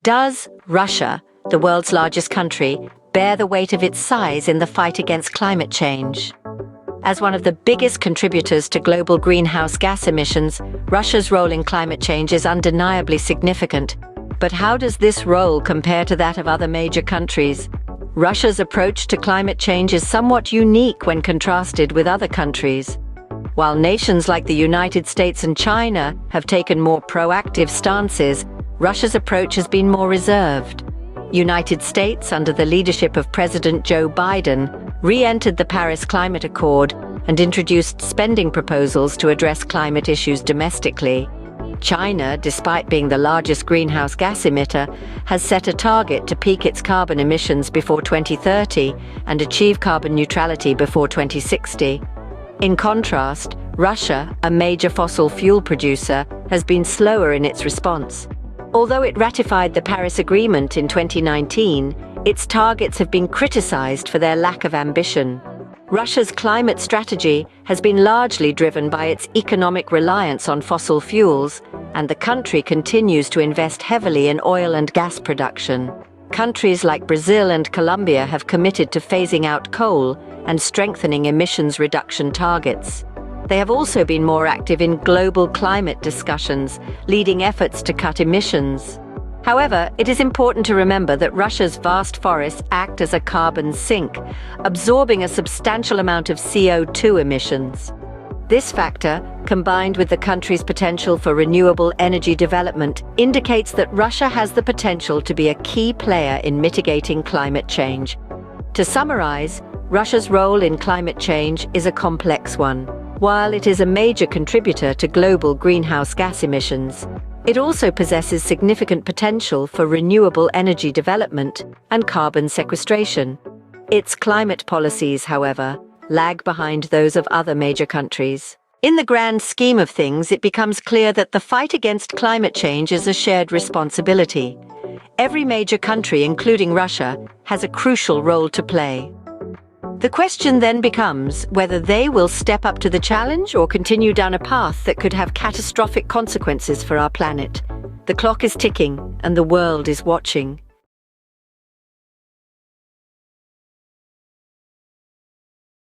Does Russia, the world's largest country, bear the weight of its size in the fight against climate change? As one of the biggest contributors to global greenhouse gas emissions, Russia's role in climate change is undeniably significant. But how does this role compare to that of other major countries? Russia's approach to climate change is somewhat unique when contrasted with other countries. While nations like the United States and China have taken more proactive stances, Russia's approach has been more reserved. United States, under the leadership of President Joe Biden, re-entered the Paris Climate Accord and introduced spending proposals to address climate issues domestically. China, despite being the largest greenhouse gas emitter, has set a target to peak its carbon emissions before 2030 and achieve carbon neutrality before 2060. In contrast, Russia, a major fossil fuel producer, has been slower in its response. Although it ratified the Paris Agreement in 2019, its targets have been criticized for their lack of ambition. Russia's climate strategy has been largely driven by its economic reliance on fossil fuels, and the country continues to invest heavily in oil and gas production. Countries like Brazil and Colombia have committed to phasing out coal and strengthening emissions reduction targets. They have also been more active in global climate discussions, leading efforts to cut emissions. However, it is important to remember that Russia's vast forests act as a carbon sink, absorbing a substantial amount of CO2 emissions. This factor, combined with the country's potential for renewable energy development, indicates that Russia has the potential to be a key player in mitigating climate change. To summarize, Russia's role in climate change is a complex one. While it is a major contributor to global greenhouse gas emissions, it also possesses significant potential for renewable energy development and carbon sequestration. Its climate policies, however, lag behind those of other major countries. In the grand scheme of things, it becomes clear that the fight against climate change is a shared responsibility. Every major country, including Russia, has a crucial role to play. The question then becomes whether they will step up to the challenge or continue down a path that could have catastrophic consequences for our planet. The clock is ticking, and the world is watching.